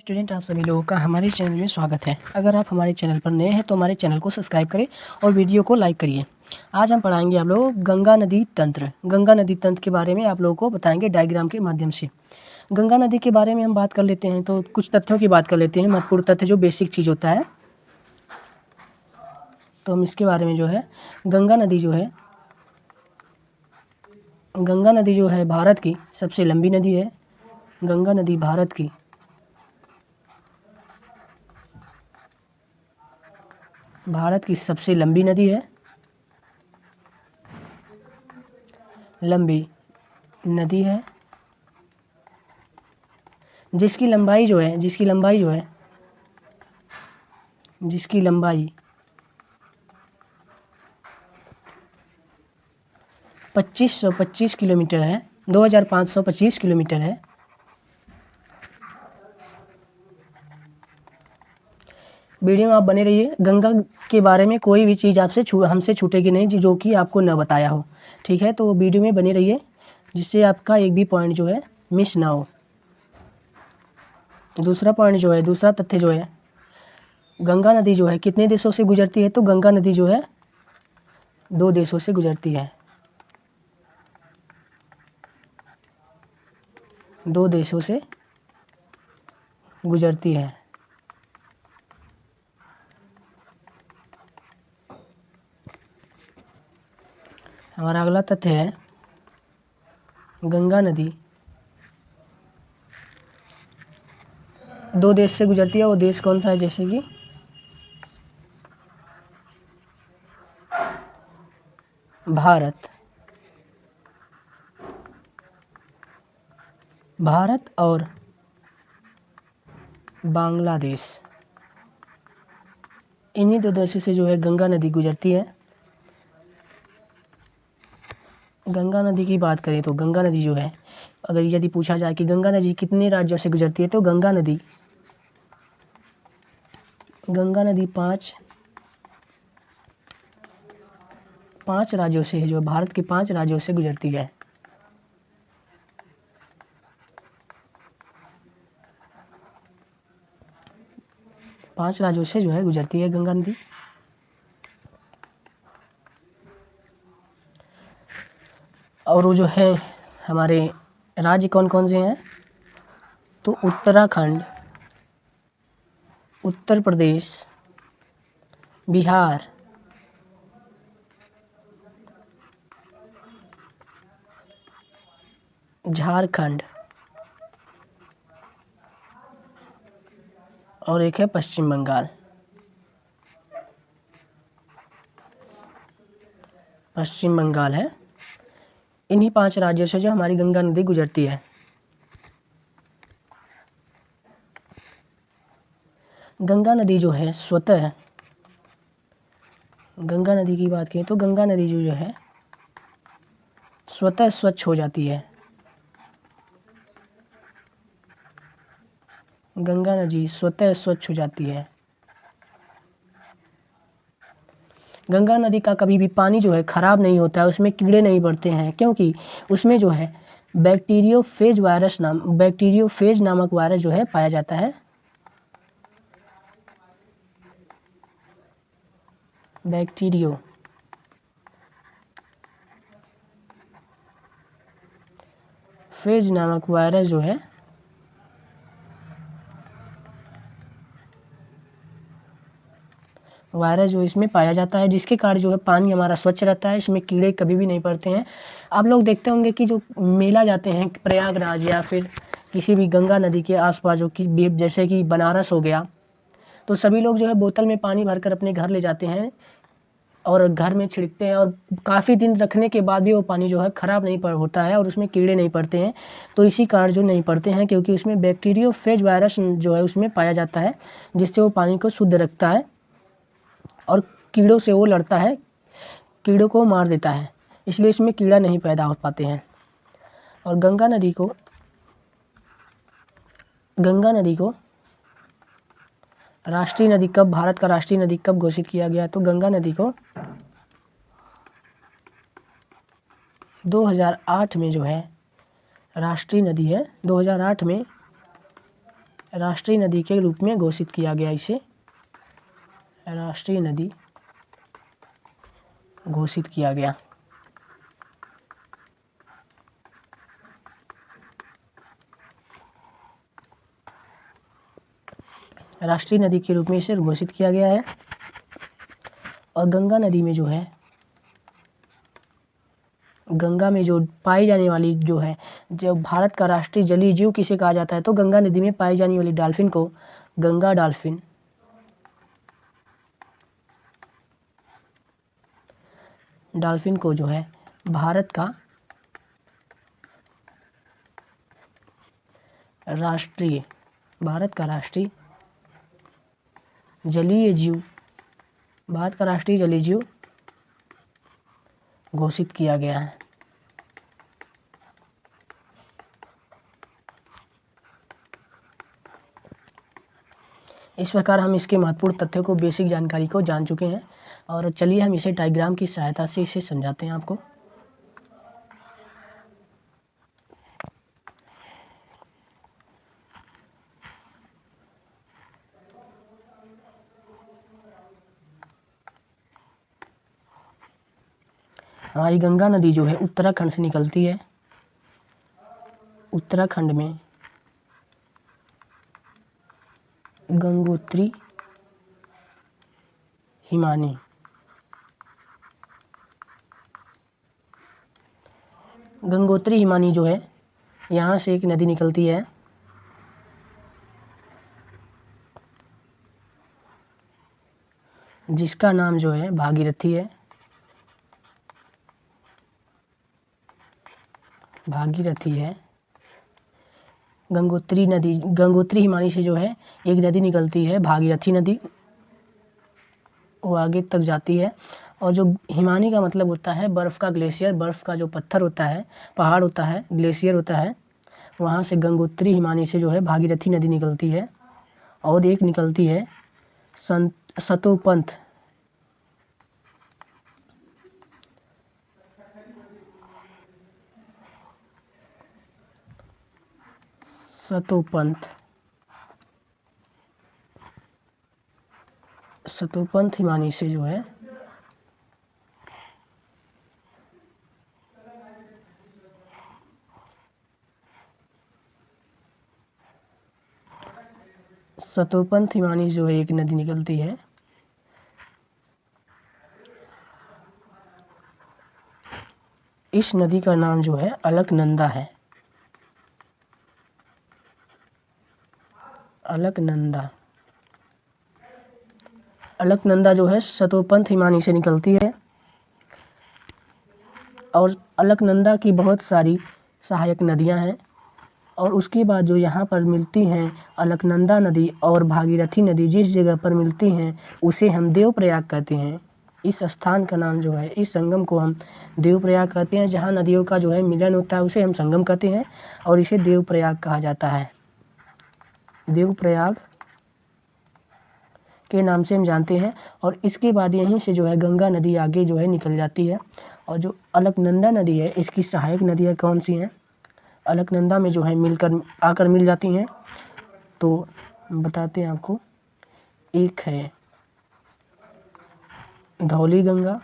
Student, आप सभी लोगों का हमारे चैनल में स्वागत है। अगर आप हमारे चैनल पर नए हैं तो हमारे चैनल को सब्सक्राइब करें और वीडियो को लाइक करिए। आज हम पढ़ाएंगे आप लोगों को गंगा नदी तंत्र। गंगा नदी तंत्र के बारे में आप लोगों को बताएंगे डायग्राम के माध्यम से। गंगा नदी के बारे में हम बात कर लेते हैं तो कुछ तथ्यों की बात कर लेते हैं, महत्वपूर्ण तथ्य जो बेसिक चीज़ होता है। तो हम इसके बारे में जो है गंगा नदी जो है भारत की सबसे लंबी नदी है। गंगा नदी भारत की सबसे लंबी नदी है। लंबी नदी है जिसकी लंबाई 2525 किलोमीटर है, 2525 किलोमीटर है। वीडियो में आप बने रहिए। गंगा के बारे में कोई भी चीज़ हमसे छूटेगी नहीं जो कि आपको न बताया हो, ठीक है। तो वीडियो में बने रहिए जिससे आपका एक भी पॉइंट जो है मिस ना हो। दूसरा तथ्य जो है गंगा नदी जो है कितने देशों से गुजरती है, तो गंगा नदी जो है 2 देशों से गुजरती है। 2 देशों से गुजरती है। हमारा अगला तथ्य है गंगा नदी 2 देश से गुजरती है। वो देश कौन सा है, जैसे कि भारत और बांग्लादेश। इन्हीं 2 देशों से जो है गंगा नदी गुजरती है। गंगा नदी की बात करें तो गंगा नदी जो है, अगर यदि पूछा जाए कि गंगा नदी कितने राज्यों से गुजरती है, तो गंगा नदी 5 राज्यों से, जो भारत के 5 राज्यों से गुजरती है। पांच राज्यों से जो है गुजरती है गंगा नदी। और वो जो है हमारे राज्य कौन कौन से हैं, तो उत्तराखंड, उत्तर प्रदेश, बिहार, झारखंड और एक है पश्चिम बंगाल। है। इन्हीं 5 राज्यों से जो हमारी गंगा नदी गुजरती है। गंगा नदी जो है स्वतः, गंगा नदी की बात करें तो गंगा नदी जो है स्वतः स्वच्छ हो जाती है। गंगा नदी स्वतः स्वच्छ हो जाती है। गंगा नदी का कभी भी पानी जो है ख़राब नहीं होता है, उसमें कीड़े नहीं बढ़ते हैं, क्योंकि उसमें जो है बैक्टीरियोफेज नामक वायरस जो है पाया जाता है। बैक्टीरियोफेज नामक वायरस जो है इसमें पाया जाता है, जिसके कारण जो है पानी हमारा स्वच्छ रहता है, इसमें कीड़े कभी भी नहीं पड़ते हैं। आप लोग देखते होंगे कि जो मेला जाते हैं प्रयागराज या फिर किसी भी गंगा नदी के आसपास, जो कि जैसे कि बनारस हो गया, तो सभी लोग जो है बोतल में पानी भरकर अपने घर ले जाते हैं और घर में छिड़कते हैं, और काफ़ी दिन रखने के बाद भी वो पानी जो है ख़राब नहीं होता है और उसमें कीड़े नहीं पड़ते हैं। तो इसी कारण जो नहीं पड़ते हैं, क्योंकि उसमें बैक्टीरियोफेज वायरस जो है उसमें पाया जाता है, जिससे वो पानी को शुद्ध रखता है और कीड़ों से वो लड़ता है, कीड़ों को मार देता है, इसलिए इसमें कीड़ा नहीं पैदा हो पाते हैं। और गंगा नदी को राष्ट्रीय नदी कब, भारत का राष्ट्रीय नदी कब घोषित किया गया, तो गंगा नदी को 2008 में जो है राष्ट्रीय नदी है, 2008 में राष्ट्रीय नदी के रूप में घोषित किया गया। इसे राष्ट्रीय नदी घोषित किया गया। राष्ट्रीय नदी के रूप में इसे घोषित किया गया है। और गंगा नदी में जो है, गंगा में जो पाई जाने वाली जो है, जो भारत का राष्ट्रीय जलीय जीव किसे कहा जाता है, तो गंगा नदी में पाई जाने वाली डॉल्फिन को गंगा डॉल्फिन, डॉल्फिन को जो है भारत का राष्ट्रीय जलीय जीव, भारत का राष्ट्रीय जलीय जीव घोषित किया गया है। इस प्रकार हम इसके महत्वपूर्ण तथ्यों को, बेसिक जानकारी को जान चुके हैं। और चलिए हम इसे डायग्राम की सहायता से इसे समझाते हैं आपको। हमारी गंगा नदी जो है उत्तराखंड से निकलती है। उत्तराखंड में गंगोत्री हिमानी, गंगोत्री हिमानी जो है, यहाँ से एक नदी निकलती है जिसका नाम जो है भागीरथी है। भागीरथी है। गंगोत्री नदी, गंगोत्री हिमानी से जो है एक नदी निकलती है भागीरथी नदी, वो आगे तक जाती है। और जो हिमानी का मतलब होता है बर्फ़ का ग्लेशियर, बर्फ़ का जो पत्थर होता है, पहाड़ होता है, ग्लेशियर होता है, वहाँ से गंगोत्री हिमानी से जो है भागीरथी नदी निकलती है। और एक निकलती है सतोपंथ, सतोपंथ हिमानी से जो है सतोपंथ हिमानी जो है एक नदी निकलती है। इस नदी का नाम जो है अलकनंदा है। अलकनंदा, अलकनंदा जो है सतोपंथ हिमानी से निकलती है। और अलकनंदा की बहुत सारी सहायक नदियां हैं। और उसके बाद जो यहाँ पर मिलती हैं अलकनंदा नदी और भागीरथी नदी, जिस जगह पर मिलती हैं उसे हम देवप्रयाग कहते हैं। इस स्थान का नाम जो है, इस संगम को हम देवप्रयाग कहते हैं। जहाँ नदियों का जो है मिलन होता है उसे हम संगम कहते हैं और इसे देवप्रयाग कहा जाता है। देवप्रयाग के नाम से हम जानते हैं। और इसके बाद यहीं से जो है गंगा नदी आगे जो है निकल जाती है। और जो अलकनंदा नदी है, इसकी सहायक नदियाँ कौन सी हैं, अलकनंदा में जो है मिलकर आकर मिल जाती हैं, तो बताते हैं आपको। एक है धौली गंगा,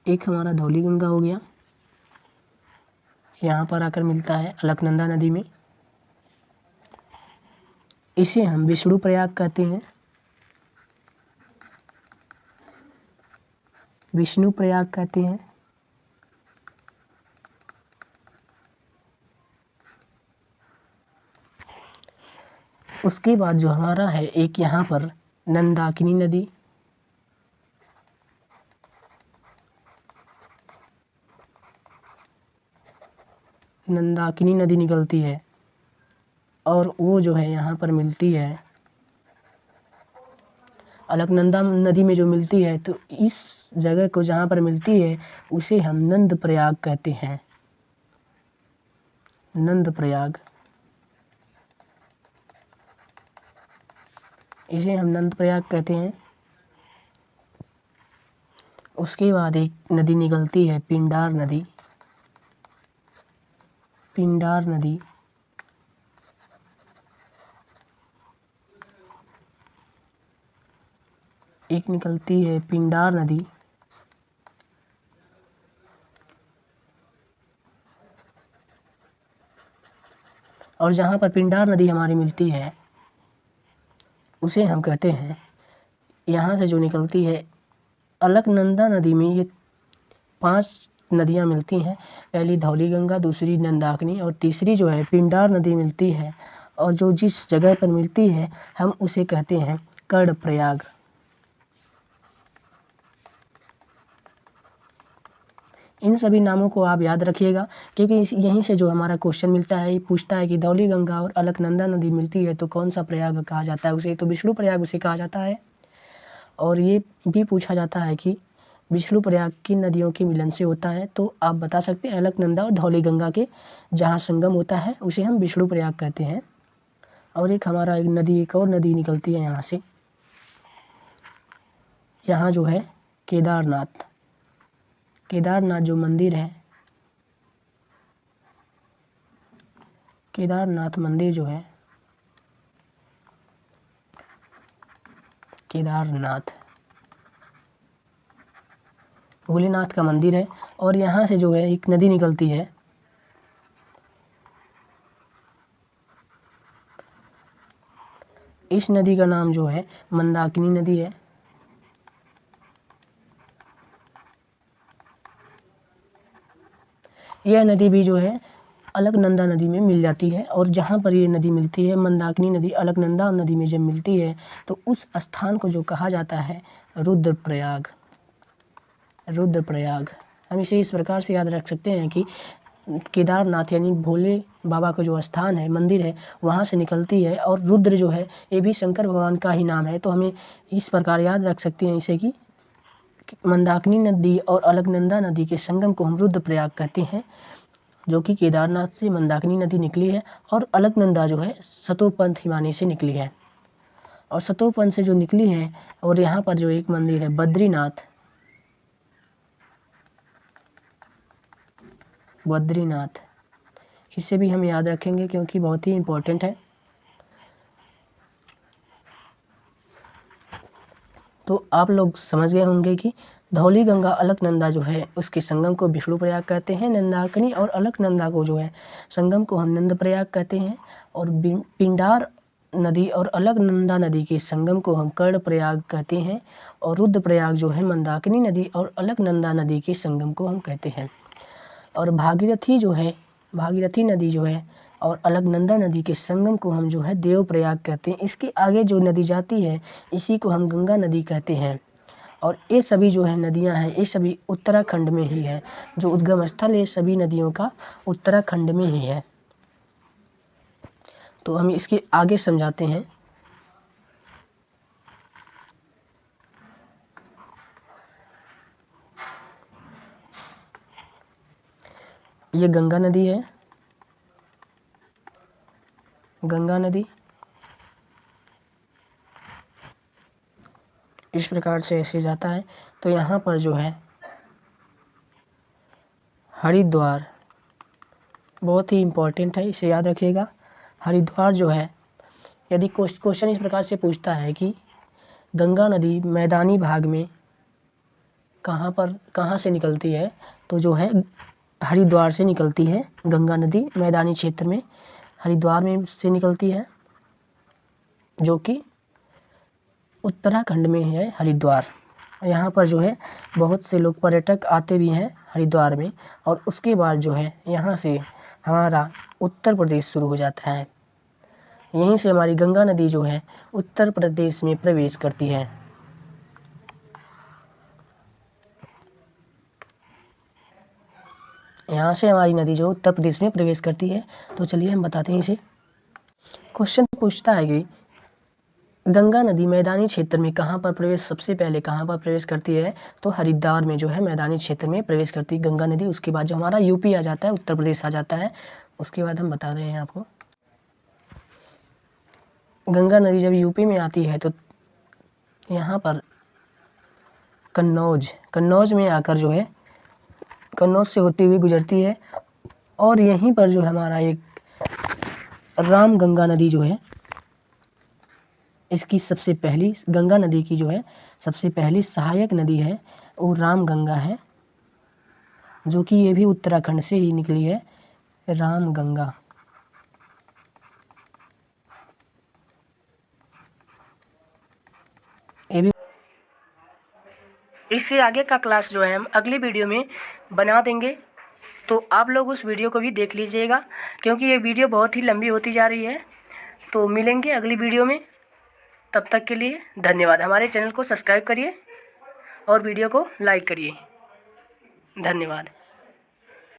एक हमारा धौली गंगा हो गया, यहाँ पर आकर मिलता है अलकनंदा नदी में। इसे हम विष्णु प्रयाग कहते हैं। विष्णु प्रयाग कहते हैं। उसके बाद जो हमारा है एक यहाँ पर नंदाकिनी नदी, नंदाकिनी नदी निकलती है और वो जो है यहाँ पर मिलती है अलकनंदा नदी में जो मिलती है, तो इस जगह को जहाँ पर मिलती है उसे हम नंद प्रयाग कहते हैं। नंद प्रयाग, इसे हम नंद प्रयाग कहते हैं। उसके बाद एक नदी निकलती है पिंडार नदी। पिंडार नदी एक निकलती है पिंडार नदी। और जहाँ पर पिंडार नदी हमारी मिलती है उसे हम कहते हैं, यहाँ से जो निकलती है अलकनंदा नदी में ये 5 नदियाँ मिलती हैं। पहली धौली गंगा, दूसरी नंदाकिनी और तीसरी जो है पिंडार नदी मिलती है। और जो जिस जगह पर मिलती है हम उसे कहते हैं कर्णप्रयाग। इन सभी नामों को आप याद रखिएगा, क्योंकि यहीं से जो हमारा क्वेश्चन मिलता है, पूछता है कि धौली गंगा और अलकनंदा नदी मिलती है तो कौन सा प्रयाग कहा जाता है उसे, तो विष्णु प्रयाग उसे कहा जाता है। और ये भी पूछा जाता है कि विष्णु प्रयाग किन नदियों के मिलन से होता है, तो आप बता सकते हैं अलकनंदा और धौली गंगा के जहाँ संगम होता है उसे हम विष्णु प्रयाग कहते हैं। और एक हमारा एक और नदी निकलती है यहाँ से, यहाँ जो है केदारनाथ। केदारनाथ जो मंदिर है, केदारनाथ मंदिर जो है, केदारनाथ भोलेनाथ का मंदिर है। और यहाँ से जो है एक नदी निकलती है, इस नदी का नाम जो है मंदाकिनी नदी है। यह नदी भी जो है अलकनंदा नदी में मिल जाती है। और जहाँ पर ये नदी मिलती है, मंदाकिनी नदी अलकनंदा नदी में जब मिलती है तो उस स्थान को जो कहा जाता है रुद्रप्रयाग। रुद्रप्रयाग हम इसे इस प्रकार से याद रख सकते हैं कि केदारनाथ यानी भोले बाबा का जो स्थान है, मंदिर है, वहाँ से निकलती है। और रुद्र जो है ये भी शंकर भगवान का ही नाम है, तो हमें इस प्रकार याद रख सकते हैं इसे कि मंदाकिनी नदी और अलकनंदा नदी के संगम को हम रुद्रप्रयाग कहते हैं, जो कि केदारनाथ से मंदाकिनी नदी निकली है। और अलकनंदा जो है सतोपंथ हिमानी से निकली है। और सतोपंथ से जो निकली है, और यहाँ पर जो एक मंदिर है बद्रीनाथ, बद्रीनाथ इसे भी हम याद रखेंगे क्योंकि बहुत ही इम्पोर्टेंट है। तो आप लोग समझ गए होंगे कि धौली गंगा अलकनंदा जो है उसके संगम को विष्णु प्रयाग कहते हैं। नंदाकिनी और अलकनंदा को जो है संगम को हम नंद प्रयाग कहते हैं। और पिंडार नदी और अलकनंदा नदी के संगम को हम कर्ण प्रयाग कहते हैं। और रुद्रप्रयाग जो है मंदाकिनी नदी और अलकनंदा नदी के संगम को हम कहते हैं। और भागीरथी जो है, भागीरथी नदी जो है और अलकनंदा नदी के संगम को हम जो है देवप्रयाग कहते हैं। इसके आगे जो नदी जाती है इसी को हम गंगा नदी कहते हैं। और ये सभी जो है नदियां हैं ये सभी उत्तराखंड में ही है। जो उद्गम स्थल है सभी नदियों का उत्तराखंड में ही है। तो हम इसके आगे समझाते हैं। ये गंगा नदी है, गंगा नदी इस प्रकार से ऐसे जाता है। तो यहाँ पर जो है हरिद्वार बहुत ही इम्पोर्टेंट है, इसे याद रखिएगा। हरिद्वार जो है, यदि क्वेश्चन इस प्रकार से पूछता है कि गंगा नदी मैदानी भाग में कहाँ से निकलती है, तो जो है हरिद्वार से निकलती है। गंगा नदी मैदानी क्षेत्र में हरिद्वार में से निकलती है, जो कि उत्तराखंड में है हरिद्वार। यहाँ पर जो है बहुत से लोग पर्यटक आते भी हैं हरिद्वार में। और उसके बाद जो है यहाँ से हमारा उत्तर प्रदेश शुरू हो जाता है। यहीं से हमारी गंगा नदी जो है उत्तर प्रदेश में प्रवेश करती है। यहाँ से हमारी नदी जो उत्तर प्रदेश में प्रवेश करती है। तो चलिए हम बताते हैं इसे। क्वेश्चन पूछता है कि गंगा नदी मैदानी क्षेत्र में कहाँ पर प्रवेश, सबसे पहले कहाँ पर प्रवेश करती है, तो हरिद्वार में जो है मैदानी क्षेत्र में प्रवेश करती है गंगा नदी। उसके बाद जो हमारा यूपी आ जाता है, उत्तर प्रदेश आ जाता है। उसके बाद हम बता रहे हैं आपको, गंगा नदी जब यूपी में आती है तो यहाँ पर कन्नौज में आकर जो है कन्नौज से होती हुई गुजरती है। और यहीं पर जो है हमारा एक रामगंगा नदी जो है, इसकी सबसे पहली गंगा नदी की जो है सबसे पहली सहायक नदी है वो रामगंगा है, जो कि ये भी उत्तराखंड से ही निकली है, रामगंगा। ये भी इससे आगे का क्लास जो है हम अगली वीडियो में बना देंगे, तो आप लोग उस वीडियो को भी देख लीजिएगा, क्योंकि ये वीडियो बहुत ही लंबी होती जा रही है। तो मिलेंगे अगली वीडियो में, तब तक के लिए धन्यवाद। हमारे चैनल को सब्सक्राइब करिए और वीडियो को लाइक करिए। धन्यवाद।